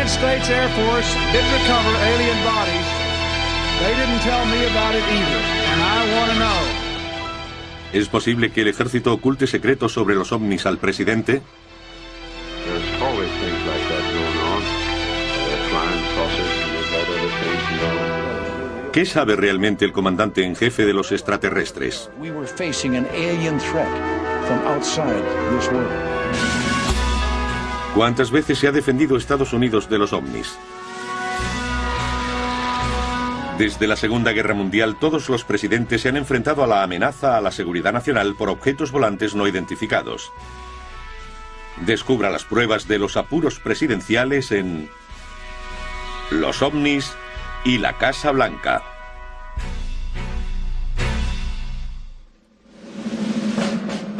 United States Air Force did recover alien bodies. They didn't tell me about it either, and I want to know. ¿Es posible que el ejército oculte secretos sobre los ovnis al presidente? There's always things like that going on. Flying saucers and they've had other things going. ¿Qué sabe realmente el comandante en jefe de los extraterrestres? We were facing an alien threat from outside this world. ¿Cuántas veces se ha defendido Estados Unidos de los ovnis? Desde la Segunda Guerra Mundial, todos los presidentes se han enfrentado a la amenaza a la seguridad nacional por objetos volantes no identificados. Descubra las pruebas de los apuros presidenciales en Los ovnis y la Casa Blanca.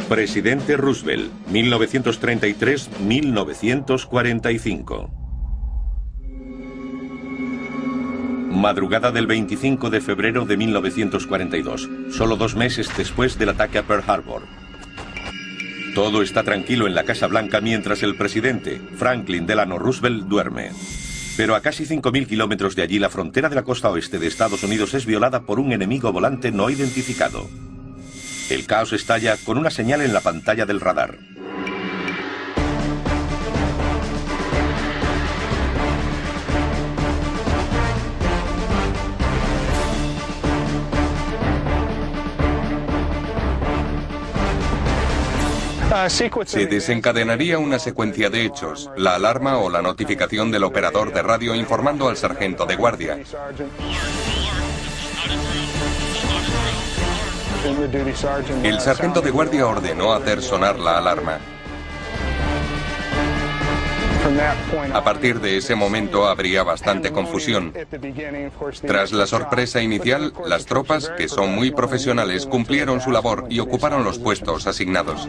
Presidente Roosevelt, 1933-1945. Madrugada del 25 de febrero de 1942, solo 2 meses después del ataque a Pearl Harbor. Todo está tranquilo en la Casa Blanca mientras el presidente, Franklin Delano Roosevelt, duerme. Pero a casi 5.000 kilómetros de allí, la frontera de la costa oeste de Estados Unidos es violada por un enemigo volante no identificado. El caos estalla con una señal en la pantalla del radar. Se desencadenaría una secuencia de hechos, la alarma o la notificación del operador de radio informando al sargento de guardia. El sargento de guardia ordenó hacer sonar la alarma. A partir de ese momento habría bastante confusión. Tras la sorpresa inicial, las tropas, que son muy profesionales, cumplieron su labor y ocuparon los puestos asignados.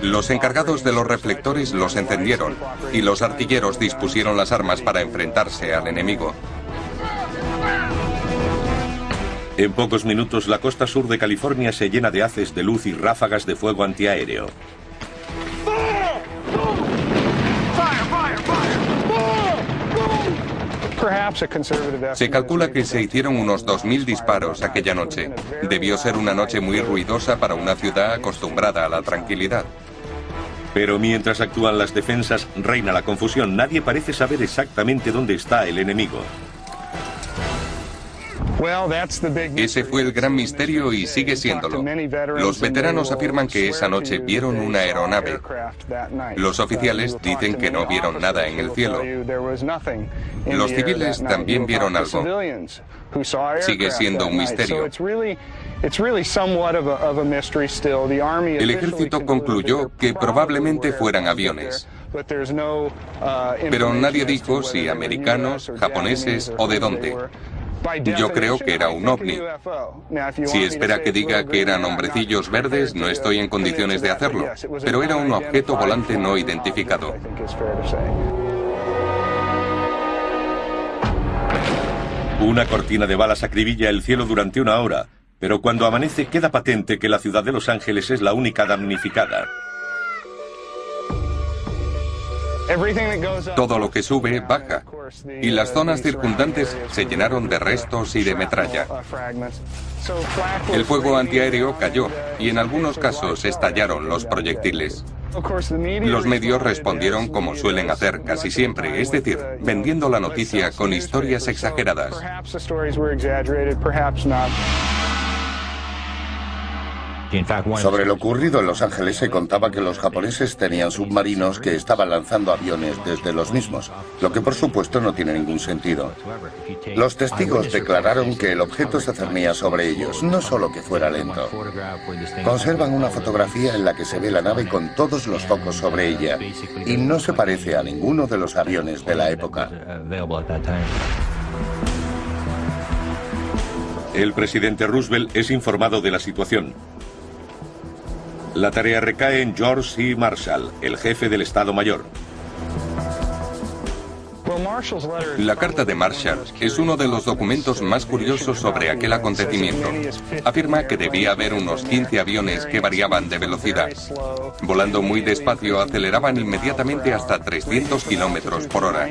Los encargados de los reflectores los encendieron y los artilleros dispusieron las armas para enfrentarse al enemigo. En pocos minutos, la costa sur de California se llena de haces de luz y ráfagas de fuego antiaéreo. Se calcula que se hicieron unos 2.000 disparos aquella noche. Debió ser una noche muy ruidosa para una ciudad acostumbrada a la tranquilidad. Pero mientras actúan las defensas, reina la confusión. Nadie parece saber exactamente dónde está el enemigo. Ese fue el gran misterio y sigue siéndolo. Los veteranos afirman que esa noche vieron una aeronave. Los oficiales dicen que no vieron nada en el cielo. Los civiles también vieron algo. Sigue siendo un misterio. El ejército concluyó que probablemente fueran aviones. Pero nadie dijo si americanos, japoneses o de dónde. Yo creo que era un ovni. Si espera que diga que eran hombrecillos verdes, no estoy en condiciones de hacerlo. Pero era un objeto volante no identificado. Una cortina de balas acribilla el cielo durante 1 hora, pero cuando amanece queda patente que la ciudad de Los Ángeles es la única damnificada. Todo lo que sube, baja. Y las zonas circundantes se llenaron de restos y de metralla. El fuego antiaéreo cayó y en algunos casos estallaron los proyectiles. Los medios respondieron como suelen hacer casi siempre, es decir, vendiendo la noticia con historias exageradas. Sobre lo ocurrido en Los Ángeles se contaba que los japoneses tenían submarinos que estaban lanzando aviones desde los mismos, lo que por supuesto no tiene ningún sentido. Los testigos declararon que el objeto se cernía sobre ellos, no solo que fuera lento. Conservan una fotografía en la que se ve la nave con todos los focos sobre ella, y no se parece a ninguno de los aviones de la época. El presidente Roosevelt es informado de la situación. La tarea recae en George C. Marshall, el jefe del Estado Mayor. La carta de Marshall es uno de los documentos más curiosos sobre aquel acontecimiento. Afirma que debía haber unos 15 aviones que variaban de velocidad. Volando muy despacio, aceleraban inmediatamente hasta 300 kilómetros por hora.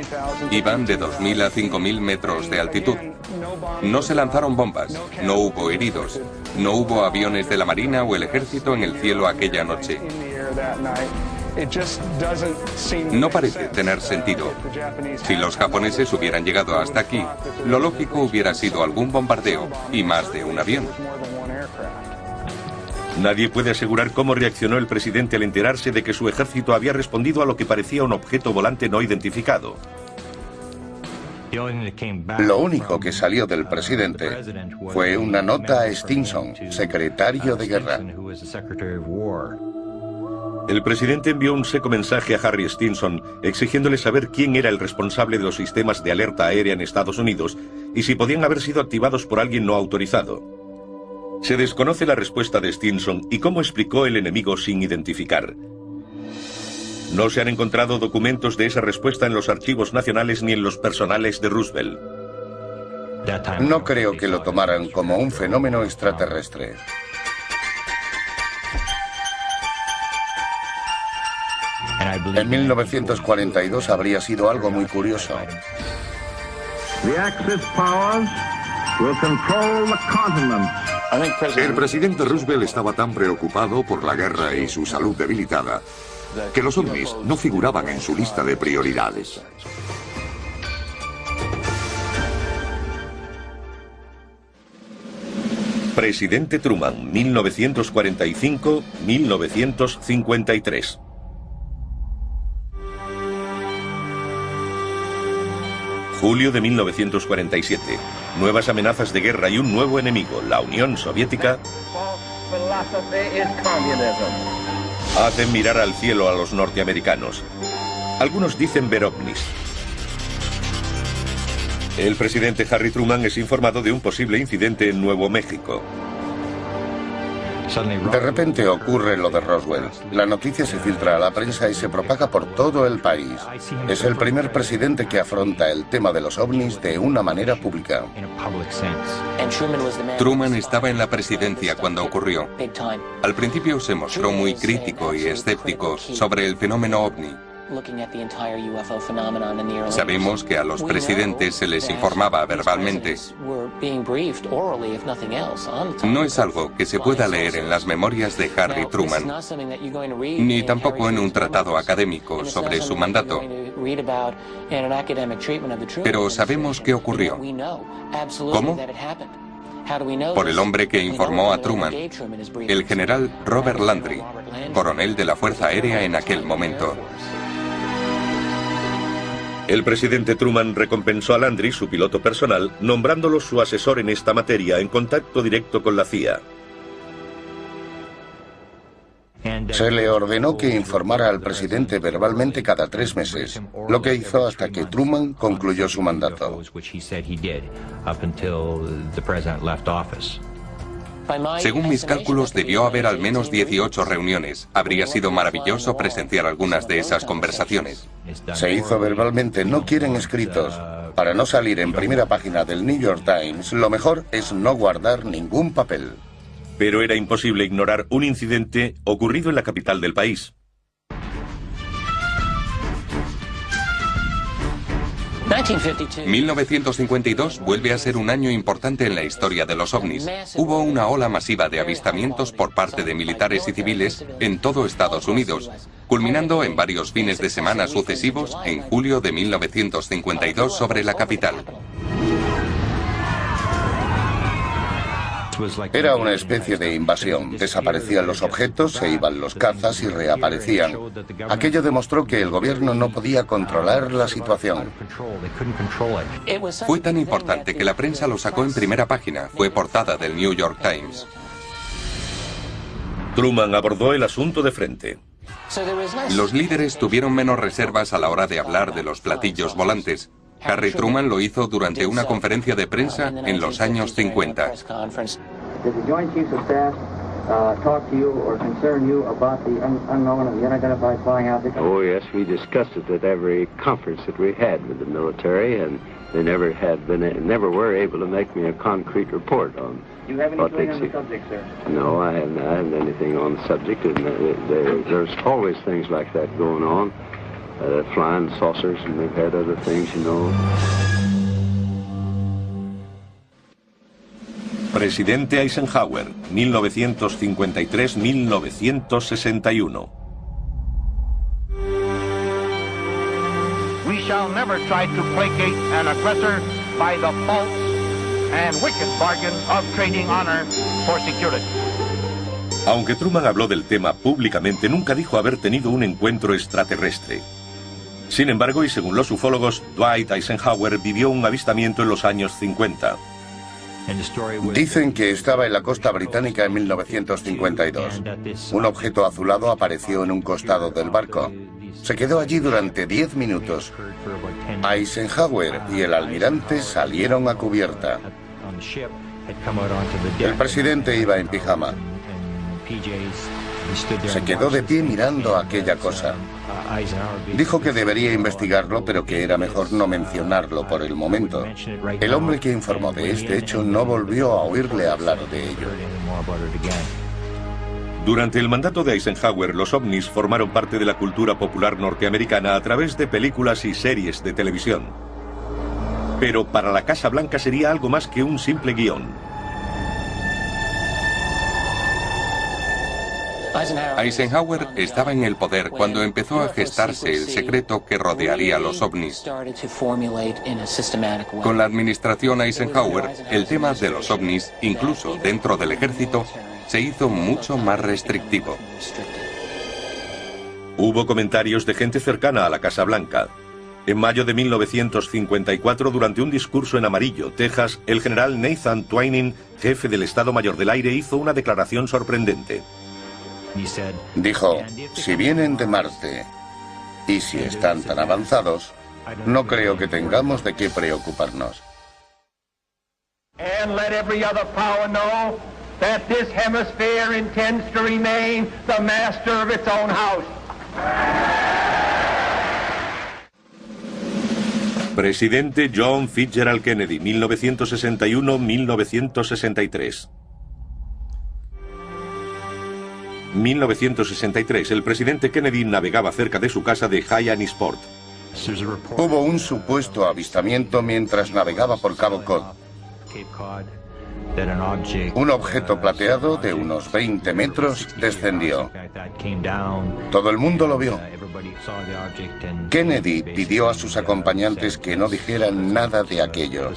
Iban de 2.000 a 5.000 metros de altitud. No se lanzaron bombas, no hubo heridos, no hubo aviones de la Marina o el Ejército en el cielo aquella noche. No parece tener sentido. Si los japoneses hubieran llegado hasta aquí, lo lógico hubiera sido algún bombardeo y más de un avión. Nadie puede asegurar cómo reaccionó el presidente al enterarse de que su ejército había respondido a lo que parecía un objeto volante no identificado. Lo único que salió del presidente fue una nota a Stinson, secretario de guerra. El presidente envió un seco mensaje a Harry Stinson exigiéndole saber quién era el responsable de los sistemas de alerta aérea en Estados Unidos y si podían haber sido activados por alguien no autorizado. Se desconoce la respuesta de Stinson y cómo explicó el enemigo sin identificar. No se han encontrado documentos de esa respuesta en los archivos nacionales ni en los personales de Roosevelt. No creo que lo tomaran como un fenómeno extraterrestre. En 1942 habría sido algo muy curioso. El presidente Roosevelt estaba tan preocupado por la guerra y su salud debilitada que los ovnis no figuraban en su lista de prioridades. Presidente Truman, 1945-1953. Julio de 1947. Nuevas amenazas de guerra y un nuevo enemigo, la Unión Soviética, hacen mirar al cielo a los norteamericanos. Algunos dicen ver ovnis. El presidente Harry Truman es informado de un posible incidente en Nuevo México. De repente ocurre lo de Roswell. La noticia se filtra a la prensa y se propaga por todo el país. Es el primer presidente que afronta el tema de los ovnis de una manera pública. Truman estaba en la presidencia cuando ocurrió. Al principio se mostró muy crítico y escéptico sobre el fenómeno ovni. Sabemos que a los presidentes se les informaba verbalmente. No es algo que se pueda leer en las memorias de Harry Truman, ni tampoco en un tratado académico sobre su mandato. Pero sabemos qué ocurrió. ¿Cómo? Por el hombre que informó a Truman, el general Robert Landry, coronel de la Fuerza Aérea en aquel momento. El presidente Truman recompensó a Landry, su piloto personal, nombrándolo su asesor en esta materia, en contacto directo con la CIA. Se le ordenó que informara al presidente verbalmente cada 3 meses, lo que hizo hasta que Truman concluyó su mandato. Según mis cálculos, debió haber al menos 18 reuniones. Habría sido maravilloso presenciar algunas de esas conversaciones. Se hizo verbalmente, no quieren escritos. Para no salir en primera página del New York Times, lo mejor es no guardar ningún papel. Pero era imposible ignorar un incidente ocurrido en la capital del país. En 1952 vuelve a ser un año importante en la historia de los ovnis. Hubo una ola masiva de avistamientos por parte de militares y civiles en todo Estados Unidos, culminando en varios fines de semana sucesivos en julio de 1952 sobre la capital. Era una especie de invasión. Desaparecían los objetos, se iban los cazas y reaparecían. Aquello demostró que el gobierno no podía controlar la situación. Fue tan importante que la prensa lo sacó en primera página. Fue portada del New York Times. Truman abordó el asunto de frente. Los líderes tuvieron menos reservas a la hora de hablar de los platillos volantes. Harry Truman lo hizo durante una conferencia de prensa en los años 50. talk to you or concern you about the unknown and the unidentified flying object? Oh, yes, we discussed it at every conference that we had with the military, and they never were able to make me a concrete report on. Do you have anything on the subject, sir? No, I haven't anything on the subject, and there's always things like that going on. Flying saucers, and they've had other things, you know. Presidente Eisenhower, 1953-1961. We shall never try to placate an aggressor by the false and wicked bargain of trading honor for security. Aunque Truman habló del tema públicamente, nunca dijo haber tenido un encuentro extraterrestre. Sin embargo, y según los ufólogos, Dwight Eisenhower vivió un avistamiento en los años 50. Dicen que estaba en la costa británica en 1952. Un objeto azulado apareció en un costado del barco. Se quedó allí durante 10 minutos. Eisenhower y el almirante salieron a cubierta. El presidente iba en pijama. Se quedó de pie mirando aquella cosa. Dijo que debería investigarlo, pero que era mejor no mencionarlo por el momento. El hombre que informó de este hecho no volvió a oírle hablar de ello. Durante el mandato de Eisenhower, los ovnis formaron parte de la cultura popular norteamericana a través de películas y series de televisión. Pero para la Casa Blanca sería algo más que un simple guión. Eisenhower estaba en el poder cuando empezó a gestarse el secreto que rodearía a los ovnis. Con la administración Eisenhower, el tema de los ovnis, incluso dentro del ejército, se hizo mucho más restrictivo. Hubo comentarios de gente cercana a la Casa Blanca. En mayo de 1954, durante un discurso en Amarillo, Texas, el general Nathan Twining, jefe del Estado Mayor del Aire, hizo una declaración sorprendente. Dijo, si vienen de Marte y si están tan avanzados, no creo que tengamos de qué preocuparnos. And let every other power know that this hemisphere intends to remain the master of its own house. Presidente John Fitzgerald Kennedy, 1961-1963. 1963, el presidente Kennedy navegaba cerca de su casa de Hyannisport. Hubo un supuesto avistamiento mientras navegaba por Cabo Cod. Un objeto plateado de unos 20 metros descendió. Todo el mundo lo vio. Kennedy pidió a sus acompañantes que no dijeran nada de aquello.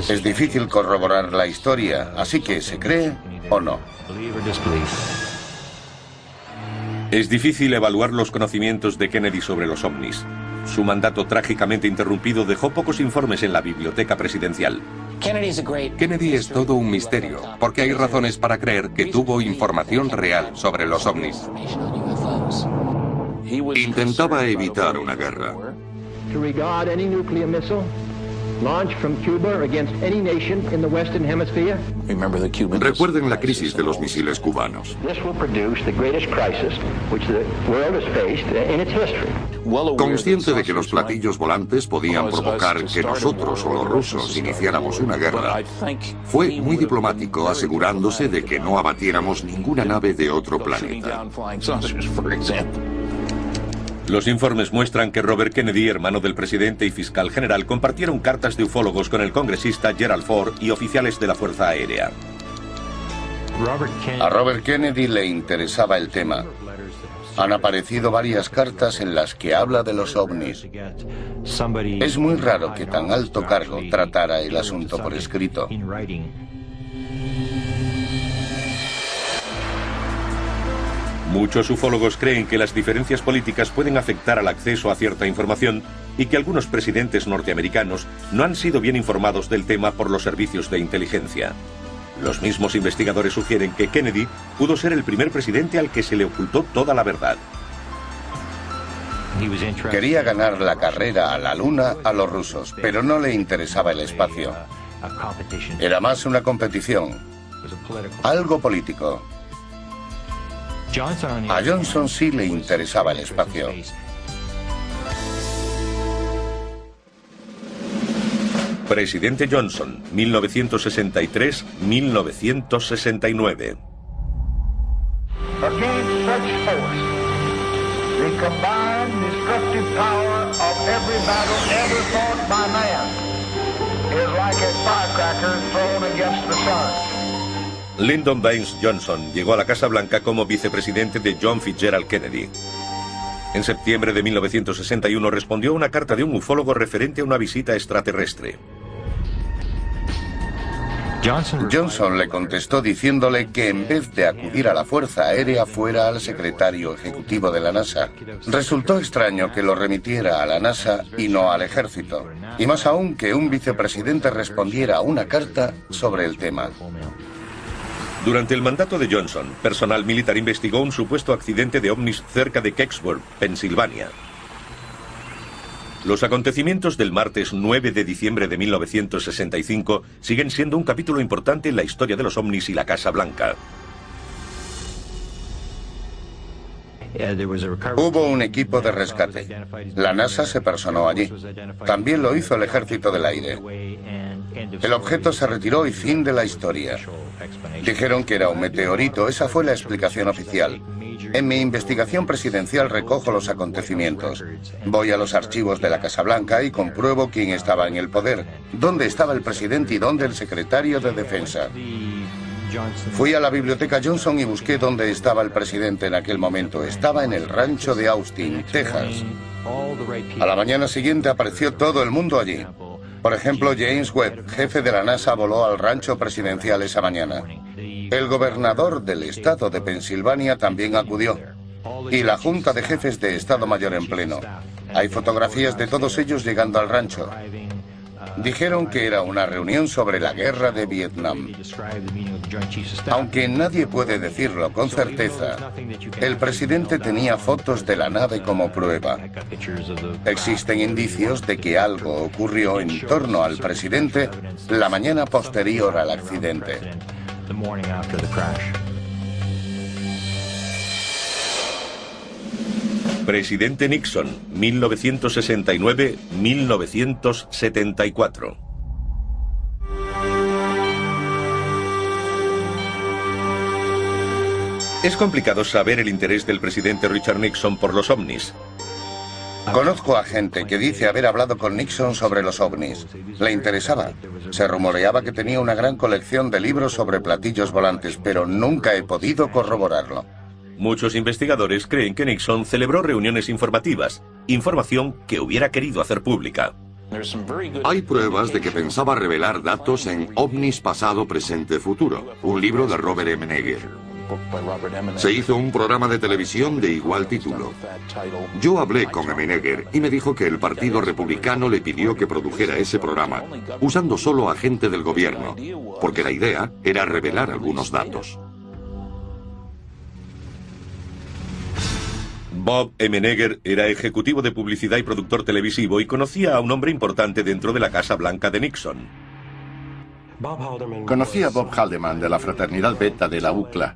Es difícil corroborar la historia, así que ¿se cree o no? Es difícil evaluar los conocimientos de Kennedy sobre los ovnis. Su mandato trágicamente interrumpido dejó pocos informes en la biblioteca presidencial. Kennedy es todo un misterio, porque hay razones para creer que tuvo información real sobre los ovnis. Intentaba evitar una guerra. Recuerden la crisis de los misiles cubanos. Consciente de que los platillos volantes podían provocar que nosotros o los rusos iniciáramos una guerra, fue muy diplomático asegurándose de que no abatiéramos ninguna nave de otro planeta. Los informes muestran que Robert Kennedy, hermano del presidente y fiscal general, compartieron cartas de ufólogos con el congresista Gerald Ford y oficiales de la Fuerza Aérea. A Robert Kennedy le interesaba el tema. Han aparecido varias cartas en las que habla de los ovnis. Es muy raro que tan alto cargo tratara el asunto por escrito. Muchos ufólogos creen que las diferencias políticas pueden afectar al acceso a cierta información y que algunos presidentes norteamericanos no han sido bien informados del tema por los servicios de inteligencia. Los mismos investigadores sugieren que Kennedy pudo ser el primer presidente al que se le ocultó toda la verdad. Quería ganar la carrera a la Luna a los rusos, pero no le interesaba el espacio. Era más una competición. Algo político. A Johnson sí le interesaba el espacio. Presidente Johnson, 1963-1969. Against such force, the combined destructive power of every battle ever fought by man is like a firecracker thrown against the sun. Lyndon Baines Johnson llegó a la Casa Blanca como vicepresidente de John Fitzgerald Kennedy. En septiembre de 1961 respondió a una carta de un ufólogo referente a una visita extraterrestre. Johnson le contestó diciéndole que en vez de acudir a la Fuerza Aérea fuera al secretario ejecutivo de la NASA. Resultó extraño que lo remitiera a la NASA y no al ejército. Y más aún que un vicepresidente respondiera a una carta sobre el tema. Durante el mandato de Johnson, personal militar investigó un supuesto accidente de ovnis cerca de Kecksburg, Pensilvania. Los acontecimientos del martes 9 de diciembre de 1965 siguen siendo un capítulo importante en la historia de los ovnis y la Casa Blanca. Hubo un equipo de rescate. La NASA se personó allí. También lo hizo el Ejército del Aire. El objeto se retiró y fin de la historia. Dijeron que era un meteorito, esa fue la explicación oficial. En mi investigación presidencial recojo los acontecimientos. Voy a los archivos de la Casa Blanca y compruebo quién estaba en el poder, dónde estaba el presidente y dónde el secretario de Defensa. Fui a la biblioteca Johnson y busqué dónde estaba el presidente en aquel momento. Estaba en el rancho de Austin, Texas. A la mañana siguiente apareció todo el mundo allí. Por ejemplo, James Webb, jefe de la NASA, voló al rancho presidencial esa mañana. El gobernador del estado de Pensilvania también acudió. Y la Junta de Jefes de Estado Mayor en pleno. Hay fotografías de todos ellos llegando al rancho. Dijeron que era una reunión sobre la guerra de Vietnam. Aunque nadie puede decirlo con certeza, el presidente tenía fotos de la nave como prueba. Existen indicios de que algo ocurrió en torno al presidente la mañana posterior al accidente. Presidente Nixon, 1969-1974. Es complicado saber el interés del presidente Richard Nixon por los ovnis. Conozco a gente que dice haber hablado con Nixon sobre los ovnis. Le interesaba. Se rumoreaba que tenía una gran colección de libros sobre platillos volantes, pero nunca he podido corroborarlo. Muchos investigadores creen que Nixon celebró reuniones informativas, información que hubiera querido hacer pública. Hay pruebas de que pensaba revelar datos en OVNIs pasado, presente, futuro, un libro de Robert M. Neger. Se hizo un programa de televisión de igual título. Yo hablé con M. Neger y me dijo que el Partido Republicano le pidió que produjera ese programa, usando solo a gente del gobierno, porque la idea era revelar algunos datos. Bob M. Neger era ejecutivo de publicidad y productor televisivo y conocía a un hombre importante dentro de la Casa Blanca de Nixon. Conocí a Bob Haldeman de la fraternidad Beta de la UCLA.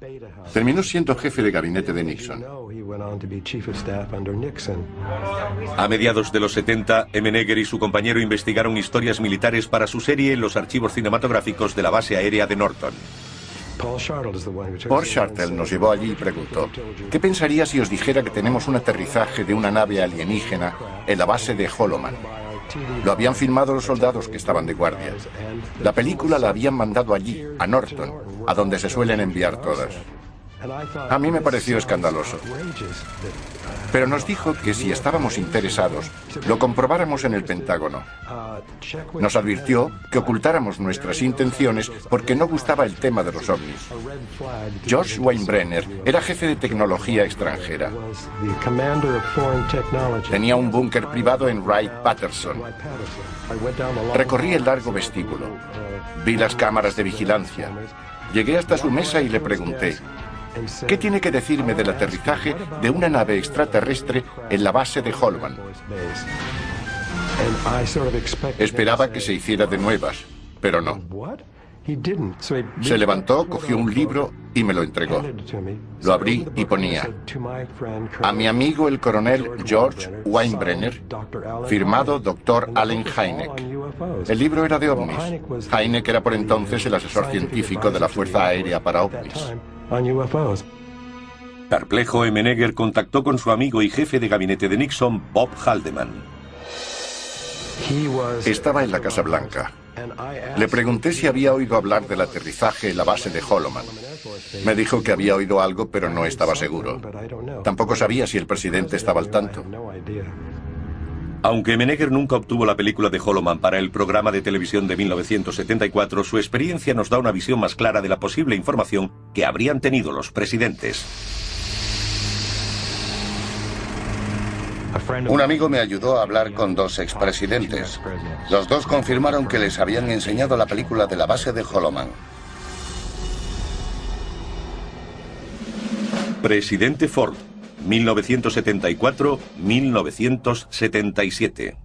Terminó siendo jefe de gabinete de Nixon. A mediados de los 70, M. Neger y su compañero investigaron historias militares para su serie en los archivos cinematográficos de la base aérea de Norton. Paul Shartel nos llevó allí y preguntó: ¿qué pensaría si os dijera que tenemos un aterrizaje de una nave alienígena en la base de Holloman? Lo habían filmado los soldados que estaban de guardia. La película la habían mandado allí, a Norton, a donde se suelen enviar todas. A mí me pareció escandaloso. Pero nos dijo que si estábamos interesados, lo comprobáramos en el Pentágono. Nos advirtió que ocultáramos nuestras intenciones porque no gustaba el tema de los ovnis. George Weinbrenner era jefe de tecnología extranjera. Tenía un búnker privado en Wright-Patterson. Recorrí el largo vestíbulo. Vi las cámaras de vigilancia. Llegué hasta su mesa y le pregunté: ¿qué tiene que decirme del aterrizaje de una nave extraterrestre en la base de Holloman? Esperaba que se hiciera de nuevas, pero no. Se levantó, cogió un libro y me lo entregó. Lo abrí y ponía: a mi amigo el coronel George Weinbrenner, firmado Dr. Allen Hynek. El libro era de ovnis. Hynek era por entonces el asesor científico de la Fuerza Aérea para ovnis. Perplejo, Menneger contactó con su amigo y jefe de gabinete de Nixon, Bob Haldeman. Estaba en la Casa Blanca. Le pregunté si había oído hablar del aterrizaje en la base de Holloman. Me dijo que había oído algo, pero no estaba seguro. Tampoco sabía si el presidente estaba al tanto. Aunque Menneger nunca obtuvo la película de Holloman para el programa de televisión de 1974, su experiencia nos da una visión más clara de la posible información que habrían tenido los presidentes. Un amigo me ayudó a hablar con dos expresidentes. Los dos confirmaron que les habían enseñado la película de la base de Holloman. Presidente Ford, 1974-1977. The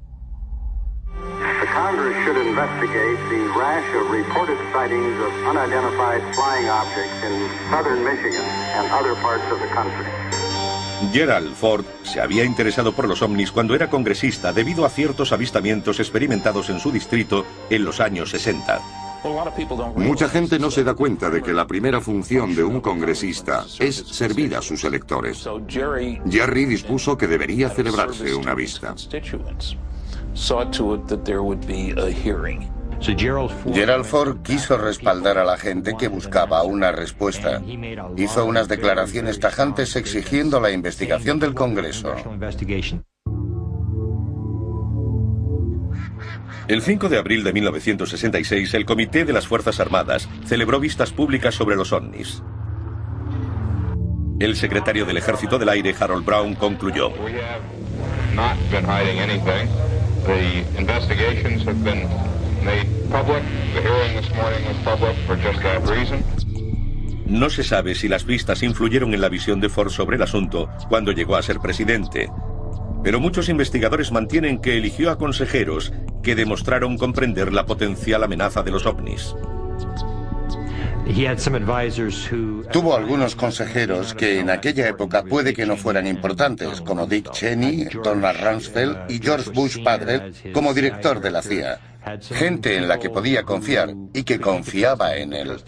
Congress should investigate the rash of reported sightings of unidentified flying objects in southern Michigan and other parts of the country. Gerald Ford se había interesado por los ovnis cuando era congresista debido a ciertos avistamientos experimentados en su distrito en los años 60. Mucha gente no se da cuenta de que la primera función de un congresista es servir a sus electores. Jerry dispuso que debería celebrarse una vista. Gerald Ford quiso respaldar a la gente que buscaba una respuesta. Hizo unas declaraciones tajantes exigiendo la investigación del Congreso. El 5 de abril de 1966, el Comité de las Fuerzas Armadas celebró vistas públicas sobre los ovnis. El secretario del Ejército del Aire, Harold Brown, concluyó: no se sabe si las vistas influyeron en la visión de Ford sobre el asunto cuando llegó a ser presidente, pero muchos investigadores mantienen que eligió a consejeros que demostraron comprender la potencial amenaza de los ovnis. Tuvo algunos consejeros que en aquella época puede que no fueran importantes, como Dick Cheney, Donald Rumsfeld y George Bush padre como director de la CIA. Gente en la que podía confiar y que confiaba en él.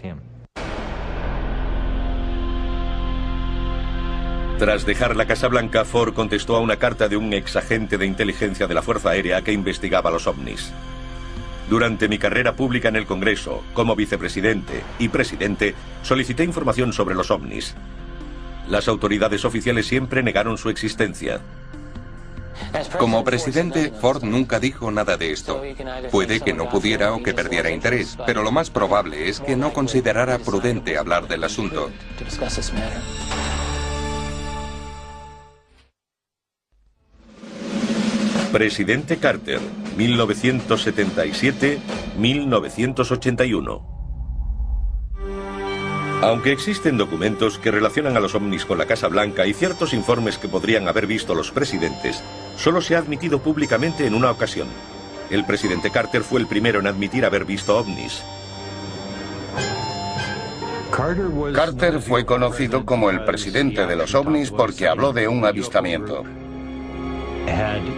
Tras dejar la Casa Blanca, Ford contestó a una carta de un ex agente de inteligencia de la Fuerza Aérea que investigaba los ovnis. Durante mi carrera pública en el Congreso, como vicepresidente y presidente, solicité información sobre los ovnis. Las autoridades oficiales siempre negaron su existencia. Como presidente, Ford nunca dijo nada de esto. Puede que no pudiera o que perdiera interés, pero lo más probable es que no considerara prudente hablar del asunto. Presidente Carter, 1977-1981. Aunque existen documentos que relacionan a los ovnis con la Casa Blanca y ciertos informes que podrían haber visto los presidentes, solo se ha admitido públicamente en una ocasión. El presidente Carter fue el primero en admitir haber visto ovnis. Carter fue conocido como el presidente de los ovnis porque habló de un avistamiento.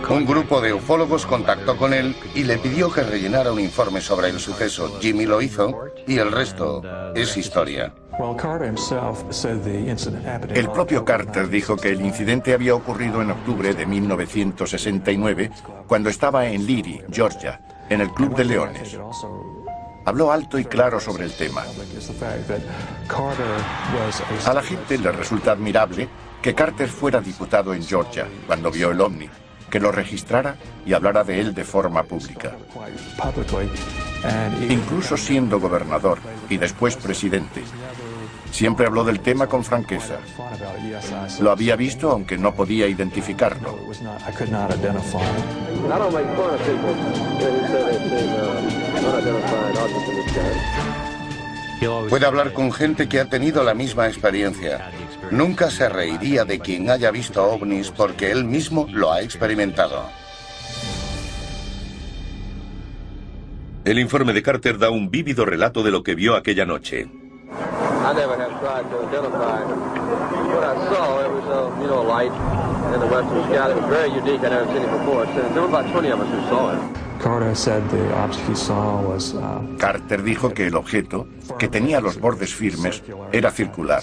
Un grupo de ufólogos contactó con él y le pidió que rellenara un informe sobre el suceso. Jimmy lo hizo y el resto es historia. El propio Carter dijo que el incidente había ocurrido en octubre de 1969, cuando estaba en Leary, Georgia, en el Club de Leones. Habló alto y claro sobre el tema. A la gente le resulta admirable que Carter fuera diputado en Georgia cuando vio el ovni, que lo registrara y hablara de él de forma pública. Incluso siendo gobernador y después presidente, siempre habló del tema con franqueza. Lo había visto aunque no podía identificarlo. Puede hablar con gente que ha tenido la misma experiencia. Nunca se reiría de quien haya visto ovnis porque él mismo lo ha experimentado. El informe de Carter da un vívido relato de lo que vio aquella noche. I never have tried to identify what I saw. It was, a light in the western sky that was very unique. I never seen it before. There were about 20 of us who saw it. Carter dijo que el objeto, que tenía los bordes firmes, era circular.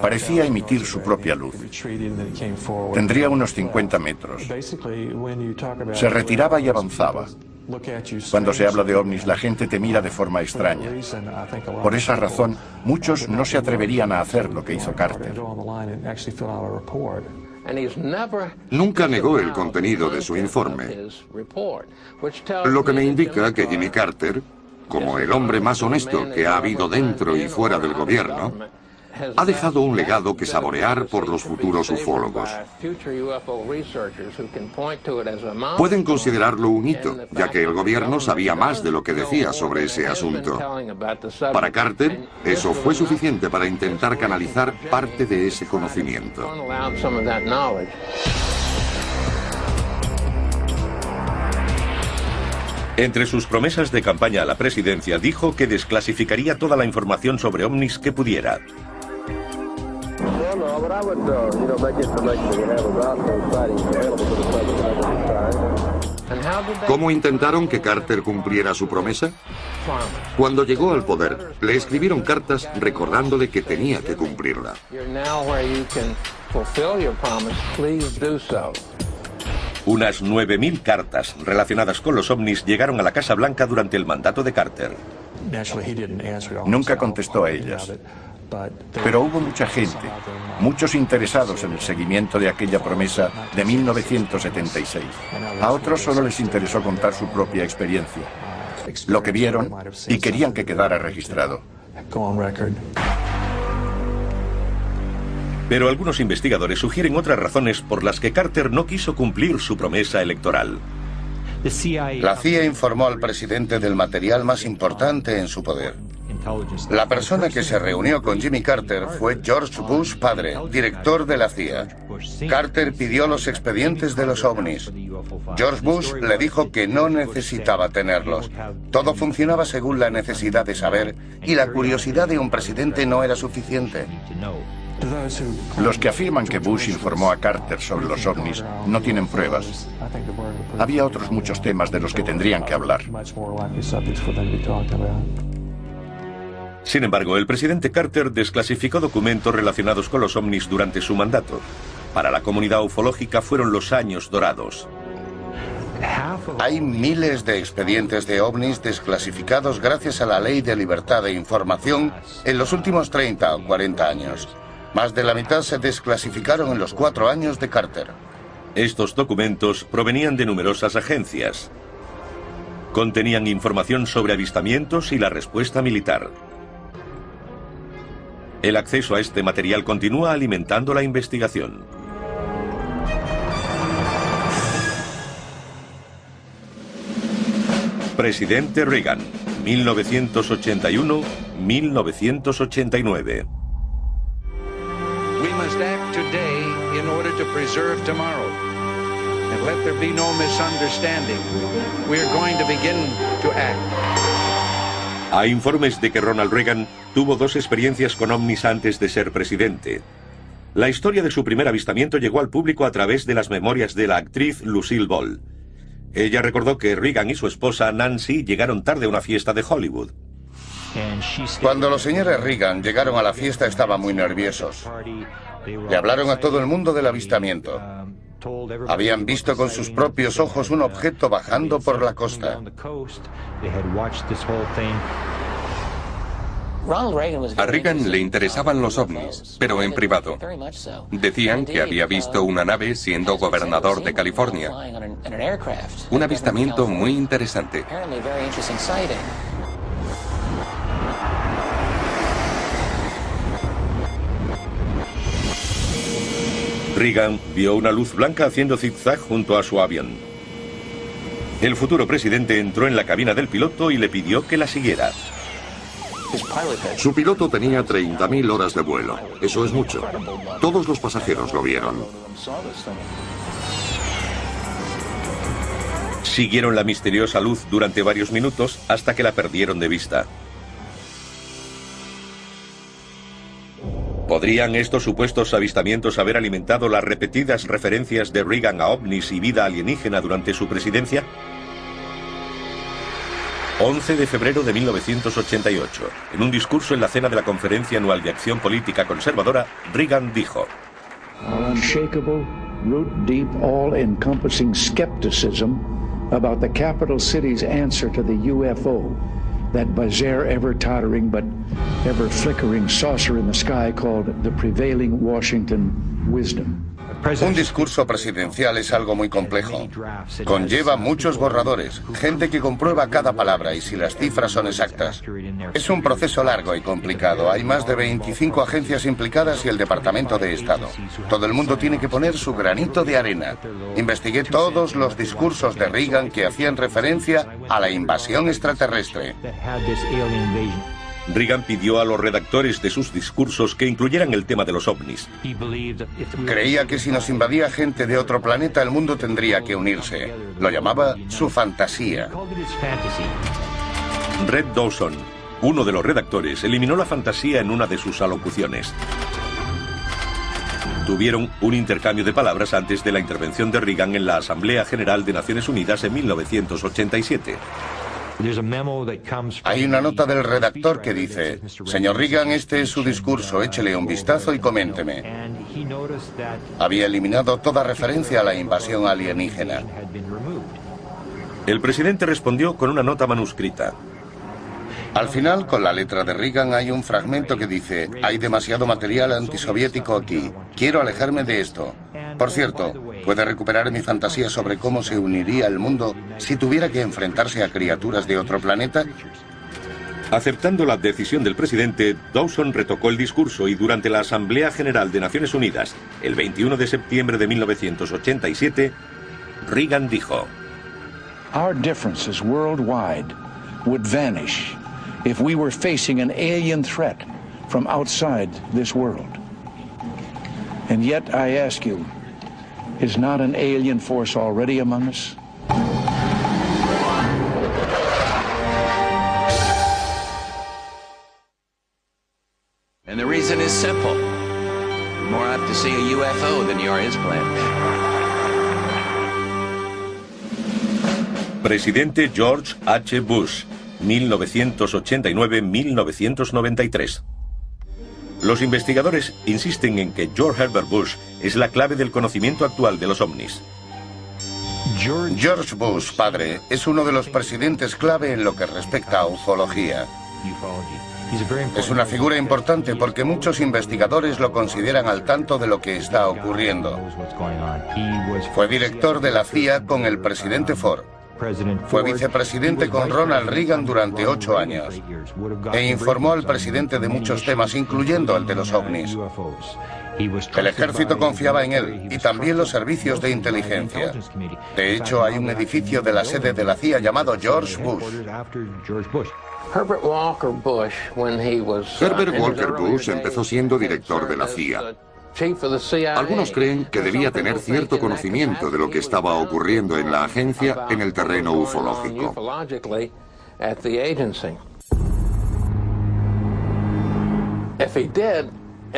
Parecía emitir su propia luz. Tendría unos 50 metros. Se retiraba y avanzaba. Cuando se habla de ovnis, la gente te mira de forma extraña. Por esa razón, muchos no se atreverían a hacer lo que hizo Carter. Nunca negó el contenido de su informe, lo que me indica que Jimmy Carter, como el hombre más honesto que ha habido dentro y fuera del gobierno, ha dejado un legado que saborear por los futuros ufólogos. Pueden considerarlo un hito, ya que el gobierno sabía más de lo que decía sobre ese asunto. Para Carter, eso fue suficiente para intentar canalizar parte de ese conocimiento. Entre sus promesas de campaña a la presidencia, dijo que desclasificaría toda la información sobre ovnis que pudiera. ¿Cómo intentaron que Carter cumpliera su promesa? Cuando llegó al poder, le escribieron cartas recordándole que tenía que cumplirla. Unas 9.000 cartas relacionadas con los ovnis llegaron a la Casa Blanca durante el mandato de Carter. Nunca contestó a ellas. Pero hubo mucha gente, muchos interesados en el seguimiento de aquella promesa de 1976. A otros solo les interesó contar su propia experiencia, lo que vieron y querían que quedara registrado. Pero algunos investigadores sugieren otras razones por las que Carter no quiso cumplir su promesa electoral. La CIA informó al presidente del material más importante en su poder. La persona que se reunió con Jimmy Carter fue George Bush padre, director de la CIA. Carter pidió los expedientes de los ovnis. George Bush le dijo que no necesitaba tenerlos. Todo funcionaba según la necesidad de saber y la curiosidad de un presidente no era suficiente. Los que afirman que Bush informó a Carter sobre los ovnis no tienen pruebas. Había otros muchos temas de los que tendrían que hablar. Sin embargo, el presidente Carter desclasificó documentos relacionados con los ovnis durante su mandato. Para la comunidad ufológica fueron los años dorados. Hay miles de expedientes de ovnis desclasificados gracias a la Ley de Libertad de Información en los últimos 30 o 40 años. Más de la mitad se desclasificaron en los 4 años de Carter. Estos documentos provenían de numerosas agencias. Contenían información sobre avistamientos y la respuesta militar. El acceso a este material continúa alimentando la investigación. Presidente Reagan, 1981-1989. We must act today in order to preserve tomorrow. And let there be no misunderstanding. We are going to begin to act. Hay informes de que Ronald Reagan tuvo 2 experiencias con ovnis antes de ser presidente. La historia de su primer avistamiento llegó al público a través de las memorias de la actriz Lucille Ball. Ella recordó que Reagan y su esposa Nancy llegaron tarde a una fiesta de Hollywood. Cuando los señores Reagan llegaron a la fiesta estaban muy nerviosos. Le hablaron a todo el mundo del avistamiento. Habían visto con sus propios ojos un objeto bajando por la costa. A Reagan le interesaban los ovnis, pero en privado. Decían que había visto una nave siendo gobernador de California. Un avistamiento muy interesante. Reagan vio una luz blanca haciendo zigzag junto a su avión. El futuro presidente entró en la cabina del piloto y le pidió que la siguiera. Su piloto tenía 30.000 horas de vuelo. Eso es mucho. Todos los pasajeros lo vieron. Siguieron la misteriosa luz durante varios minutos hasta que la perdieron de vista. ¿Podrían estos supuestos avistamientos haber alimentado las repetidas referencias de Reagan a ovnis y vida alienígena durante su presidencia? 11 de febrero de 1988. En un discurso en la cena de la Conferencia Anual de Acción Política Conservadora, Reagan dijo: Unshakable, root-deep, all-encompassing skepticism about the capital city's answer to the UFO, that bizarre, ever-tottering but ever-flickering saucer in the sky called the prevailing Washington wisdom. Un discurso presidencial es algo muy complejo. Conlleva muchos borradores, gente que comprueba cada palabra y si las cifras son exactas. Es un proceso largo y complicado. Hay más de 25 agencias implicadas y el Departamento de Estado. Todo el mundo tiene que poner su granito de arena. Investigué todos los discursos de Reagan que hacían referencia a la invasión extraterrestre. Reagan pidió a los redactores de sus discursos que incluyeran el tema de los ovnis. Creía que si nos invadía gente de otro planeta, el mundo tendría que unirse. Lo llamaba su fantasía. Red Dawson, uno de los redactores, eliminó la fantasía en una de sus alocuciones. Tuvieron un intercambio de palabras antes de la intervención de Reagan en la Asamblea General de Naciones Unidas en 1987. Hay una nota del redactor que dice: señor Reagan, este es su discurso, échele un vistazo y coménteme. Había eliminado toda referencia a la invasión alienígena. El presidente respondió con una nota manuscrita. Al final, con la letra de Reagan, hay un fragmento que dice: hay demasiado material antisoviético aquí, quiero alejarme de esto. Por cierto, ¿puede recuperar mi fantasía sobre cómo se uniría el mundo si tuviera que enfrentarse a criaturas de otro planeta? Aceptando la decisión del presidente, Dawson retocó el discurso y durante la Asamblea General de Naciones Unidas, el 21 de septiembre de 1987, Reagan dijo: Our differences worldwide would vanish if we were facing an alien threat from outside this world. And yet I ask you, is not an alien force already among us? And the reason is simple. You're more apt to see a UFO than you are his planet. Presidente George H. Bush, 1989-1993. Los investigadores insisten en que George Herbert Bush es la clave del conocimiento actual de los ovnis. George Bush, padre, es uno de los presidentes clave en lo que respecta a ufología. Es una figura importante porque muchos investigadores lo consideran al tanto de lo que está ocurriendo. Fue director de la CIA con el presidente Ford. Fue vicepresidente con Ronald Reagan durante 8 años e informó al presidente de muchos temas, incluyendo el de los ovnis. El ejército confiaba en él y también los servicios de inteligencia. De hecho, hay un edificio de la sede de la CIA llamado George Bush. Herbert Walker Bush empezó siendo director de la CIA. Algunos creen que debía tener cierto conocimiento de lo que estaba ocurriendo en la agencia en el terreno ufológico.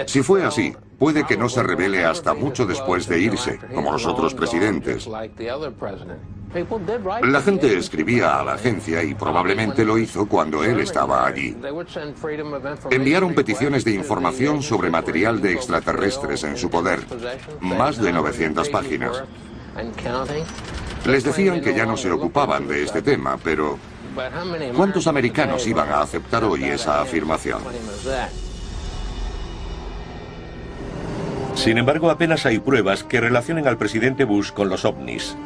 Si fue así, puede que no se revele hasta mucho después de irse, como los otros presidentes. La gente escribía a la agencia y probablemente lo hizo cuando él estaba allí. Enviaron peticiones de información sobre material de extraterrestres en su poder, más de 900 páginas. Les decían que ya no se ocupaban de este tema, pero ¿cuántos americanos iban a aceptar hoy esa afirmación? Sin embargo, apenas hay pruebas que relacionen al presidente Bush con los ovnis.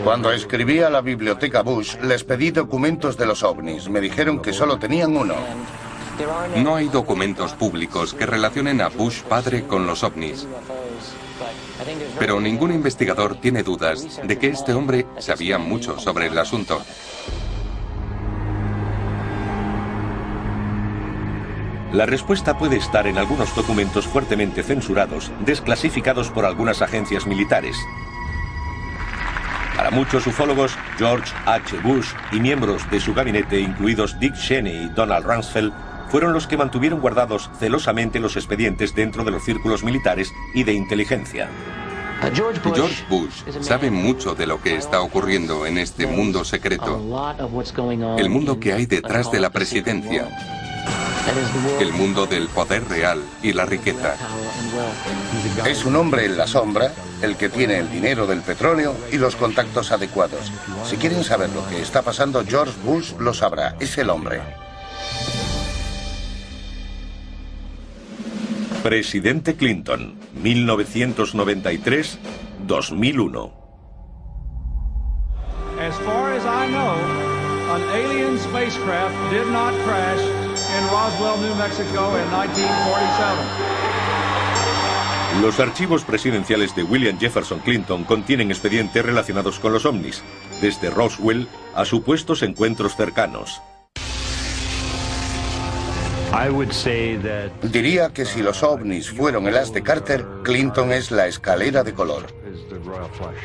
Cuando escribí a la biblioteca Bush, les pedí documentos de los ovnis. Me dijeron que solo tenían uno. No hay documentos públicos que relacionen a Bush padre con los ovnis. Pero ningún investigador tiene dudas de que este hombre sabía mucho sobre el asunto. La respuesta puede estar en algunos documentos fuertemente censurados, desclasificados por algunas agencias militares. Para muchos ufólogos, George H. Bush y miembros de su gabinete, incluidos Dick Cheney y Donald Rumsfeld, fueron los que mantuvieron guardados celosamente los expedientes dentro de los círculos militares y de inteligencia. George Bush sabe mucho de lo que está ocurriendo en este mundo secreto, el mundo que hay detrás de la presidencia, el mundo del poder real y la riqueza. Es un hombre en la sombra, el que tiene el dinero del petróleo y los contactos adecuados. Si quieren saber lo que está pasando, George Bush lo sabrá. Es el hombre. Presidente Clinton, 1993-2001. As far as I know, an alien spacecraft did not crash in Roswell, New Mexico in 1947. Los archivos presidenciales de William Jefferson Clinton contienen expedientes relacionados con los ovnis, desde Roswell a supuestos encuentros cercanos. Diría que si los ovnis fueron el as de Carter, Clinton es la escalera de color.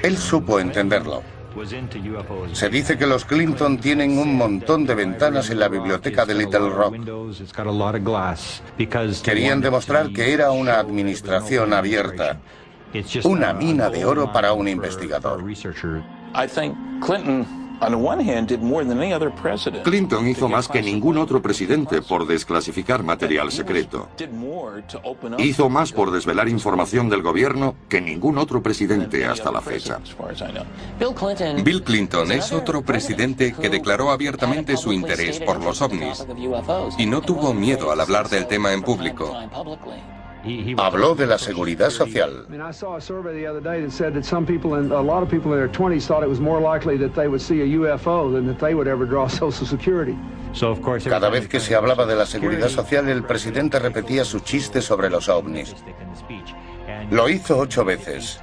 Él supo entenderlo. Se dice que los Clinton tienen un montón de ventanas en la biblioteca de Little Rock. Querían demostrar que era una administración abierta, una mina de oro para un investigador. Clinton hizo más que ningún otro presidente por desclasificar material secreto. Hizo más por desvelar información del gobierno que ningún otro presidente hasta la fecha. Bill Clinton es otro presidente que declaró abiertamente su interés por los ovnis y no tuvo miedo al hablar del tema en público. Habló de la seguridad social. Cada vez que se hablaba de la seguridad social, el presidente repetía su chiste sobre los ovnis. Lo hizo 8 veces.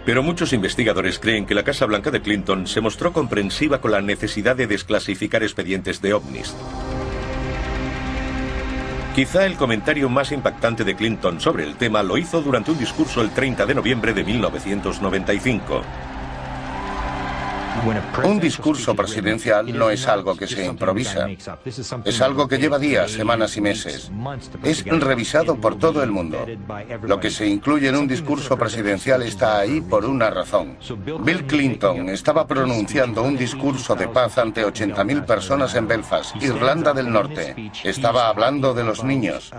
Pero muchos investigadores creen que la Casa Blanca de Clinton se mostró comprensiva con la necesidad de desclasificar expedientes de ovnis. Quizá el comentario más impactante de Clinton sobre el tema lo hizo durante un discurso el 30 de noviembre de 1995. Un discurso presidencial no es algo que se improvisa. Es algo que lleva días, semanas y meses. Es revisado por todo el mundo. Lo que se incluye en un discurso presidencial está ahí por una razón. Bill Clinton estaba pronunciando un discurso de paz ante 80.000 personas en Belfast, Irlanda del Norte. Estaba hablando de los niños.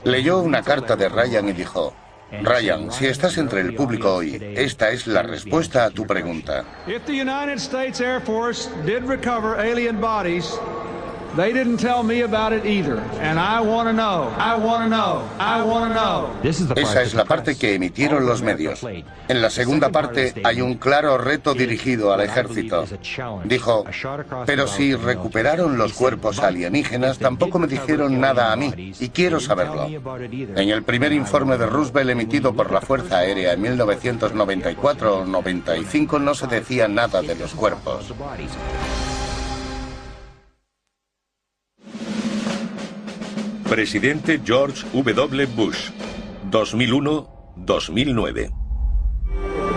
Leyó una carta de Ryan y dijo: Ryan, si estás entre el público hoy, esta es la respuesta a tu pregunta. If the United States Air Force did recover alien bodies, they didn't tell me about it either, and I want to know. I want to know. I want to know. Esa es la parte que emitieron los medios. En la segunda parte hay un claro reto dirigido al ejército. Dijo: pero si recuperaron los cuerpos alienígenas, tampoco me dijeron nada a mí, y quiero saberlo. En el primer informe de Roosevelt emitido por la Fuerza Aérea en 1994 o 95 no se decía nada de los cuerpos. Presidente George W. Bush, 2001-2009.